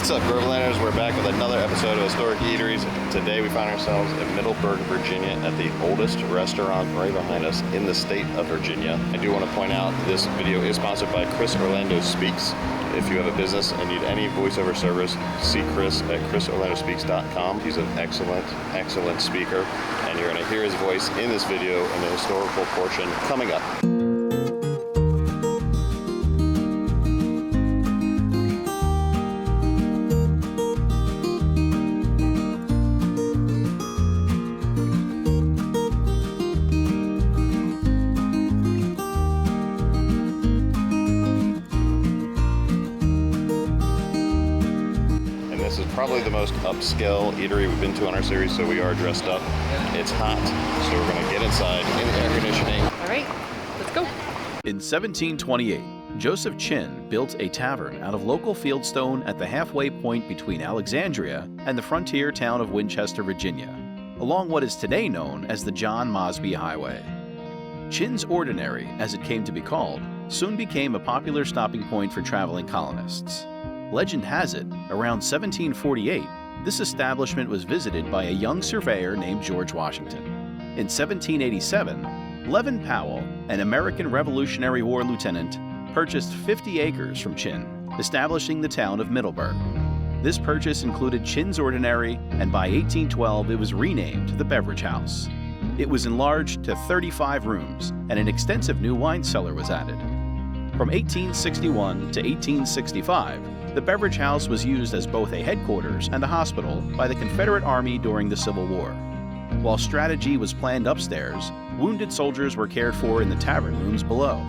What's up, Grovelanders? We're back with another episode of Historic Eateries. Today we find ourselves in Middleburg, Virginia at the oldest restaurant right behind us in the state of Virginia. I do want to point out this video is sponsored by Chris Orlando Speaks. If you have a business and need any voiceover service, see Chris at chrisorlandospeaks.com. He's an excellent speaker, and you're going to hear his voice in this video in the historical portion coming up. This is probably the most upscale eatery we've been to on our series, so we are dressed up. It's hot, so we're gonna get inside in the air conditioning. All right, let's go. In 1728, Joseph Chin built a tavern out of local fieldstone at the halfway point between Alexandria and the frontier town of Winchester, Virginia, along what is today known as the John Mosby Highway. Chin's Ordinary, as it came to be called, soon became a popular stopping point for traveling colonists. Legend has it, around 1748, this establishment was visited by a young surveyor named George Washington. In 1787, Levin Powell, an American Revolutionary War lieutenant, purchased 50 acres from Chin, establishing the town of Middleburg. This purchase included Chin's Ordinary, and by 1812 it was renamed the Beverage House. It was enlarged to 35 rooms, and an extensive new wine cellar was added. From 1861 to 1865, the Beverage House was used as both a headquarters and a hospital by the Confederate Army during the Civil War. While strategy was planned upstairs, wounded soldiers were cared for in the tavern rooms below.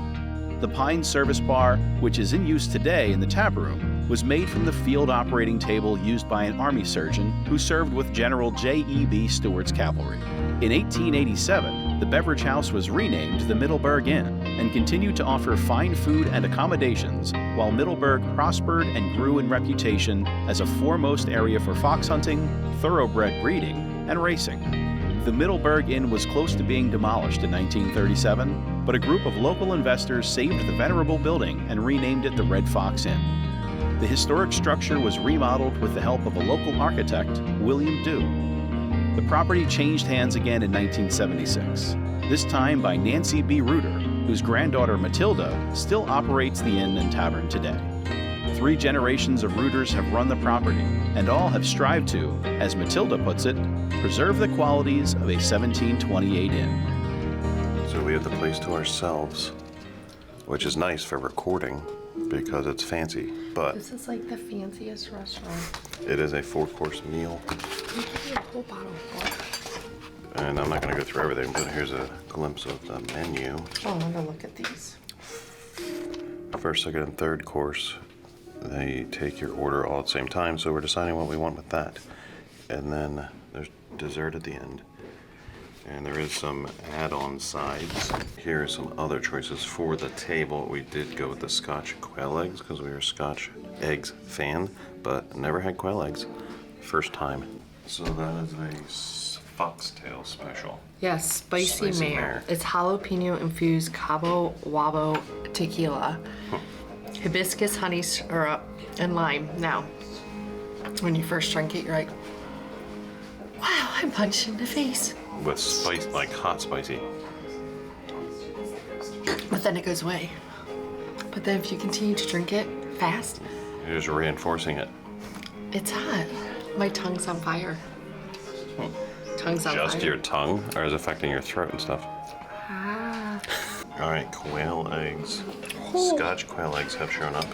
The Pine Service Bar, which is in use today in the tap room, was made from the field operating table used by an Army surgeon who served with General J.E.B. Stuart's cavalry. In 1887, the Beverage House was renamed the Middleburg Inn and continued to offer fine food and accommodations while Middleburg prospered and grew in reputation as a foremost area for fox hunting, thoroughbred breeding, and racing. The Middleburg Inn was close to being demolished in 1937, but a group of local investors saved the venerable building and renamed it the Red Fox Inn. The historic structure was remodeled with the help of a local architect, William Dew. The property changed hands again in 1976, this time by Nancy B. Reuter, whose granddaughter Matilda still operates the inn and tavern today. 3 generations of Reuters have run the property, and all have strived to, as Matilda puts it, preserve the qualities of a 1728 inn. So we have the place to ourselves, which is nice for recording because it's fancy, but This is like the fanciest restaurant. it is a 4-course meal. You give me a whole bottle of water. And I'm not gonna go through everything, but here's a glimpse of the menu. Oh, I'm gonna look at these. First, second, and third course, they take your order all at the same time, so we're deciding what we want with that. And then there's dessert at the end. And there is some add-on sides. Here are some other choices for the table. We did go with the Scotch quail eggs because we were a Scotch eggs fan, but never had quail eggs. First time. So that is a foxtail special. Yes, spicy Spicy mare. mare. It's jalapeno infused Cabo Wabo tequila, hibiscus honey syrup, and lime. Now, when you first drink it, you're like, wow, I'm punched in the face. With spice, like hot spicy. But then it goes away. But then if you continue to drink it fast, You're just reinforcing it. it's hot. My tongue's on fire. Tongue's on Just fire. your tongue, or is it affecting your throat and stuff? Ah. All right, quail eggs. Oh. Scotch quail eggs have shown up.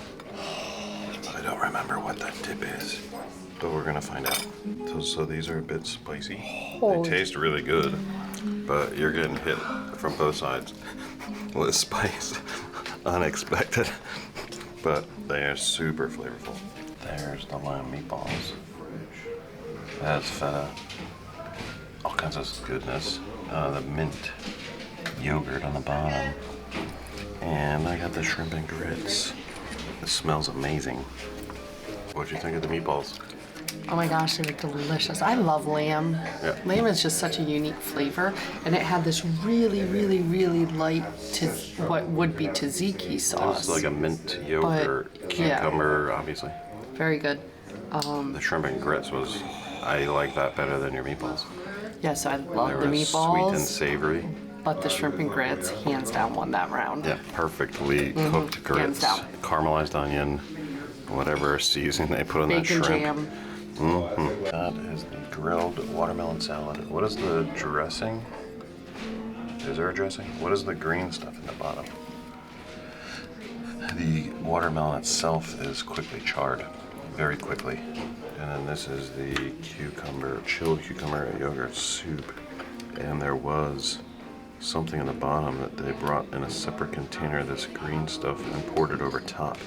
I don't remember what that dip is, but we're gonna find out. So these are a bit spicy. Holy. They taste really good, but you're getting hit from both sides with spice. Unexpected, but they are super flavorful. There's the lime meatballs. That's feta. All kinds of goodness. The mint yogurt on the bottom. And I got the shrimp and grits. It smells amazing. What'd you think of the meatballs? Oh my gosh, they look delicious. I love lamb. Yeah. Lamb is just such a unique flavor, and it had this really, really, really light, what would be tzatziki sauce. It's like a mint yogurt, yeah. cucumber, obviously. Very good. The shrimp and grits was, I like that better than your meatballs. Yeah, so I love They the were meatballs. sweet and savory. But the shrimp and grits, hands down, won that round. Yeah, perfectly cooked grits, down. caramelized onion, whatever seasoning they put on that Bacon shrimp. jam. That is the grilled watermelon salad. What is the dressing? Is there a dressing? What is the green stuff in the bottom? The watermelon itself is quickly charred, very quickly. And then this is the chilled cucumber yogurt soup. And there was something in the bottom that they brought in a separate container, this green stuff, and poured it over top.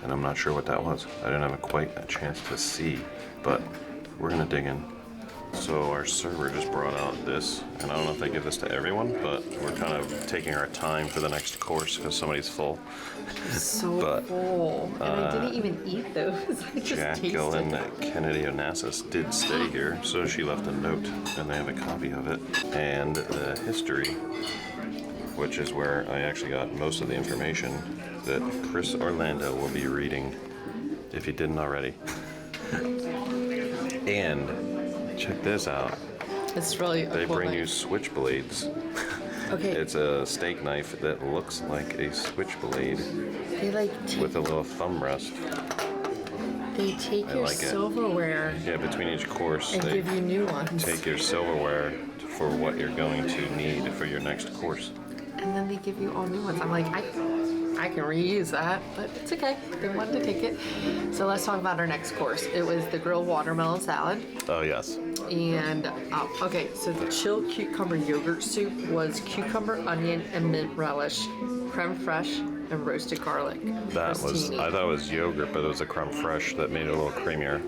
And I'm not sure what that was. I didn't have quite a chance to see, but we're gonna dig in. So our server just brought out this, and I don't know if they give this to everyone, but we're kind of taking our time for the next course because somebody's full. So full. And I didn't even eat those. I just Jacqueline tasted. Kennedy Onassis did stay here, so she left a note, and they have a copy of it. And the history, which is where I actually got most of the information that Chris Orlando will be reading, if he didn't already. And check this out. It's really They cool bring you knife. switchblades. Okay. It's a steak knife that looks like a switchblade They like with a little thumb rest. they take your like it. silverware Yeah, between each course, and they give you new ones. take your silverware for what you're going to need for your next course. And then they give you all new ones. I'm like, I can reuse that, but it's okay. They wanted to take it. So let's talk about our next course. It was the grilled watermelon salad. Oh, yes. And, okay, so the chilled cucumber yogurt soup was cucumber, onion, and mint relish, creme fraiche, and roasted garlic. That was, Crostini. I thought it was yogurt, but it was a creme fraiche that made it a little creamier.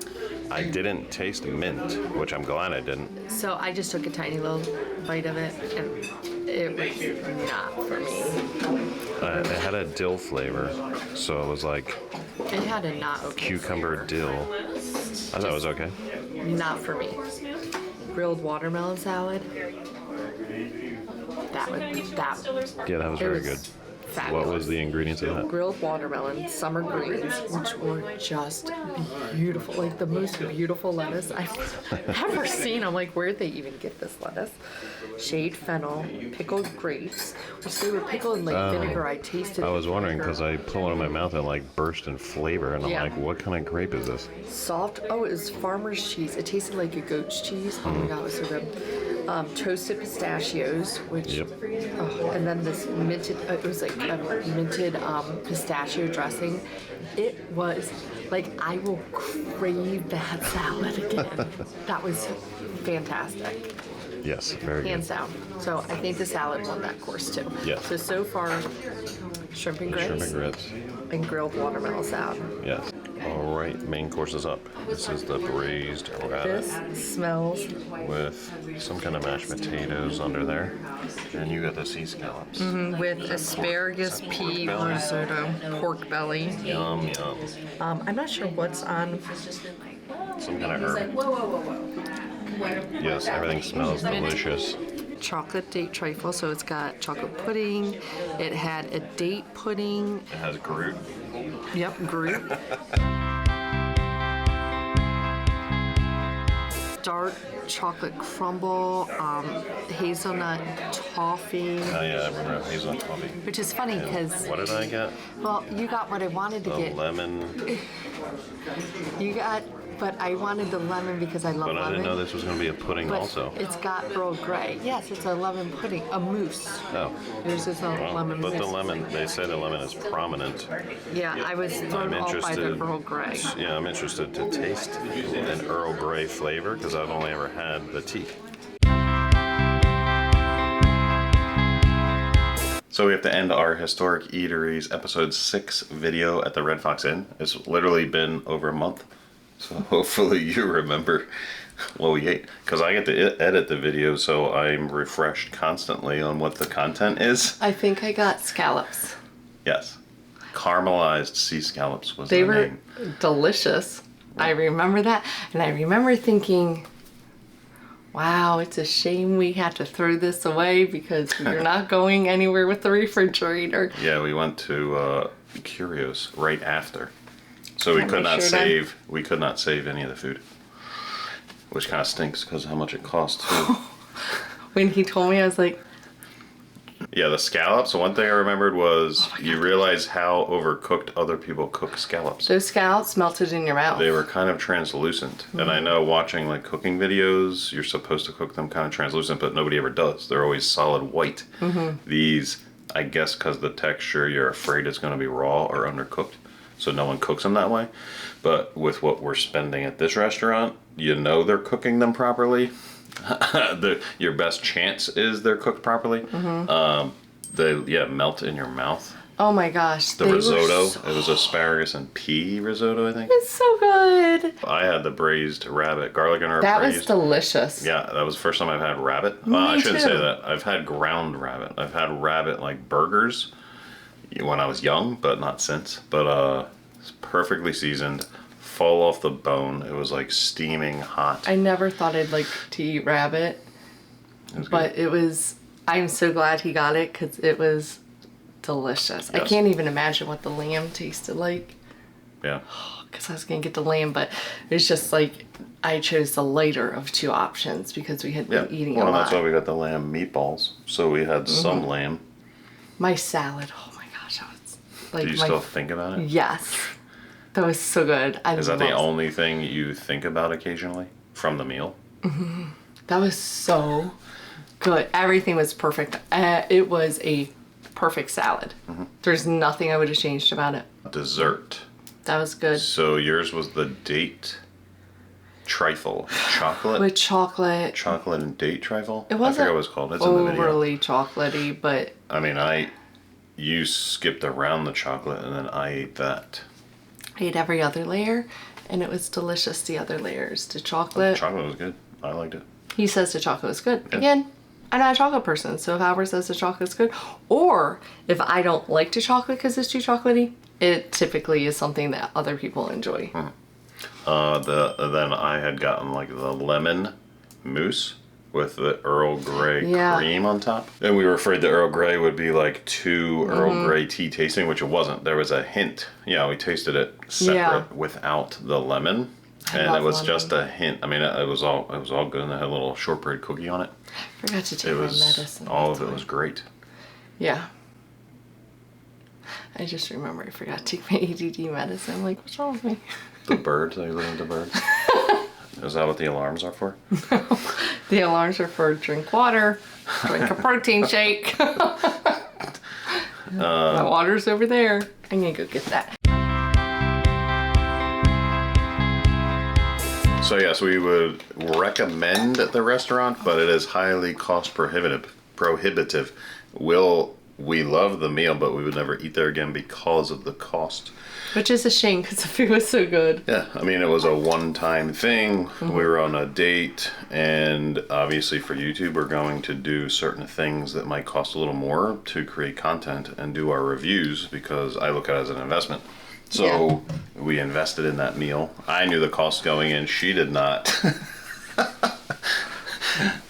I didn't taste mint, which I'm glad I didn't. So I just took a tiny little bite of it, and it was not for me. It had a dill flavor, so it was like It had a not okay cucumber dill. I thought it was okay. flavor. Not for me. Grilled watermelon salad. That Yeah, that was very good. fabulous. What was the ingredients of that? Grilled watermelon, summer greens, which were just beautiful. Like the most beautiful lettuce I've ever seen. I'm like, where'd they even get this lettuce? Shade fennel, pickled grapes, which they were pickled in like vinegar. I tasted. I was wondering vinegar. because I put one in my mouth and it, like burst in flavor, and I'm Yeah. like, what kind of grape is this? Soft. Oh, it was farmer's cheese. It tasted like a goat's cheese. Oh my god, it was so good. Toasted pistachios, which, Yep. oh, and then this minted. It was like a minted pistachio dressing. It was like I will crave that salad again. That was fantastic, Yes, very good. hands down. So I think the salad won that course too. Yes. So far, shrimp and The grits shrimp and grits. and grilled watermelon salad. Yes. All right, main course is up. This is the braised This rabbit smells with some kind of mashed potatoes under there, and you got the sea scallops. with asparagus, pea risotto, pork belly. Yum yum. I'm not sure what's on. Some kind of herb. Yes, everything smells delicious. Chocolate date trifle, so it's got chocolate pudding. It had a date pudding. It has Groot. Yep, Groot. Dark chocolate crumble, hazelnut toffee, Oh yeah, I remember hazelnut coffee. which is funny because, What did I get? well, you got what I wanted to The get. lemon. You got, but I wanted the lemon because I love But I lemon. didn't know this was going to be a pudding But also. it's got Earl Grey. Yes, it's a lemon pudding, a mousse. Oh. Yours is a Well, lemon but mousse. the lemon, they say the lemon is prominent. Yeah, I was thrown I'm off by the interested. Earl Grey. Yeah, I'm interested to taste an Earl Grey flavor because I've only ever had the tea. So we have to end our Historic Eateries episode 6 video at the Red Fox Inn. It's literally been over a month. So hopefully you remember what we ate. Because I get to edit the video, so I'm refreshed constantly on what the content is. I think I got scallops. Yes. Caramelized sea scallops was They the were name. delicious. I remember that. And I remember thinking, wow, it's a shame we had to throw this away because you're not going anywhere with the refrigerator. Yeah, we went to Curios right after. So we Got could my not shirt on. save. We could not save any of the food, which kind of stinks because of how much it costs too. When he told me, I was like, Yeah, the scallops. One thing I remembered was Oh you realize how overcooked other people cook scallops. those scallops melted in your mouth. They were kind of translucent. And I know watching like cooking videos, you're supposed to cook them kind of translucent, but nobody ever does. They're always solid white. These, I guess because the texture, you're afraid it's going to be raw or undercooked. So no one cooks them that way. But with what we're spending at this restaurant, you know they're cooking them properly. Your best chance is they're cooked properly. They melt in your mouth. Oh my gosh. The risotto, it was asparagus and pea risotto, I think. It's so good. I had the braised rabbit, garlic and herb That braised. was delicious. Yeah, that was the first time I've had rabbit. Me I shouldn't say too. that. I've had ground rabbit. I've had rabbit like burgers when I was young, but not since. But it's perfectly seasoned, fall off the bone. It was like steaming hot. I never thought I'd like to eat rabbit, It was but good. it was, I'm so glad he got it because it was delicious. I Yes. can't even imagine what the lamb tasted like Yeah. because I was going to get the lamb, but it's just like I chose the lighter of two options because we had Yeah. been eating Well, a lot. that's why we got the lamb meatballs. So we had some lamb. My salad, oh my gosh, that was like Do you still think about it? Yes. That was so good. Is that the love- only thing you think about occasionally from the meal? That was so good. Everything was perfect. It was a perfect salad. There's nothing I would have changed about it. Dessert. That was good. So yours was the date trifle. Chocolate? With chocolate. Chocolate and date trifle? It I wasn't forget what it's called. It's in the video. overly chocolatey, but I mean, you skipped around the chocolate and then I ate that. I ate every other layer, and it was delicious. The other layers, the chocolate. Chocolate was good. I liked it. He says the chocolate was good. Yeah. Again, I'm not a chocolate person, so if Albert says the chocolate's good, or if I don't like the chocolate because it's too chocolatey, it typically is something that other people enjoy. Then I had gotten like the lemon mousse with the Earl Grey Yeah. cream on top. And we were afraid the Earl Grey would be like too Earl Grey tea tasting, which it wasn't. There was a hint. Yeah, we tasted it separate Yeah. without the lemon. I And love it was lemon. just a hint. I mean, it was all good, and it had a little shortbread cookie on it. Forgot to take It my was medicine. all of that's it was why. great. Yeah. I just remember I forgot to take my ADD medicine. I'm like, what's wrong with me? The birds, are you looking at the birds? Is that what the alarms are for? The alarms are for drink water, drink a protein shake. My water's over there. I'm gonna go get that. So yes, we would recommend the restaurant, but it is highly cost prohibitive. We love the meal, but we would never eat there again because of the cost. Which is a shame because the food was so good. Yeah, I mean, it was a one-time thing. We were on a date, and obviously for YouTube, we're going to do certain things that might cost a little more to create content and do our reviews because I look at it as an investment. So we invested in that meal. I knew the cost going in. She did not.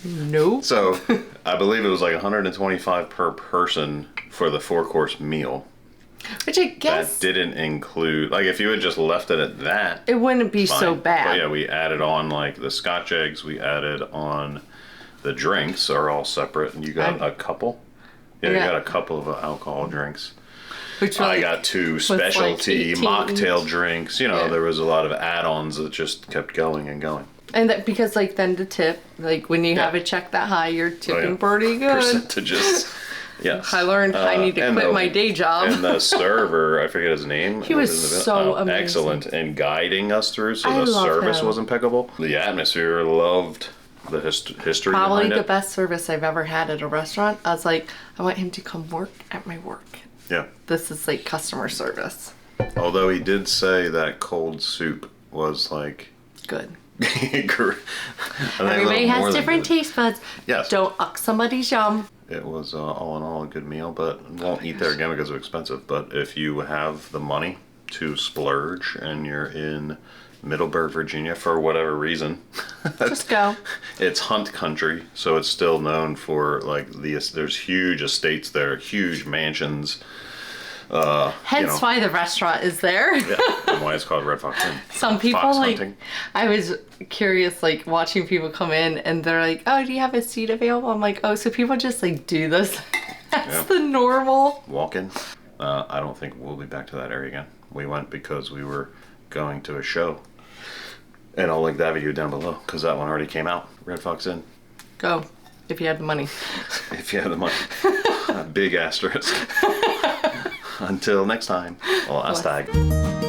Nope. So I believe it was like $125 per person for the 4-course meal. Which I guess That didn't include, like, if you had just left it at that, it wouldn't be so fine. bad. But yeah, we added on like the Scotch eggs. We added on the drinks are all separate, and you got a couple. Yeah, you Yeah. got a couple of alcohol drinks. Which I like, got 2 like specialty 18 mocktail each. drinks. You know, Yeah. there was a lot of add-ons that just kept going and going. and that because like then the tip, like when you Yeah. have a check that high, you're tipping Oh, yeah. pretty good. Percentages. Yes. I learned I need to and quit the- my day job. And the server, I forget his name. He was so amazing. excellent in guiding us through, so I the love service him. was impeccable. The atmosphere, loved the history Probably behind the it. best service I've ever had at a restaurant. I was like, I want him to come work at my work. Yeah. This is like customer service. Although he did say that cold soup was like. Good. Everybody Everybody has different taste buds. Yes. Don't uck somebody's yum. It was all in all a good meal, but won't eat there again because it's expensive. But if you have the money to splurge and you're in Middleburg, Virginia, for whatever reason, Just go. it's hunt country, so it's still known for like there's huge estates there, huge mansions, Hence why the restaurant is there. Yeah, and why it's called Red Fox Inn. Some people Fox like, hunting. I was curious, like watching people come in and they're like, oh, do you have a seat available? I'm like, oh, so people just like do this. That's Yeah. the normal. Walk-in. I don't think we'll be back to that area again. We went because we were going to a show. And I'll link that video down below because that one already came out. Red Fox Inn. Go, if you had the money. If you have the money. A big asterisk. Until next time. Well, hashtag.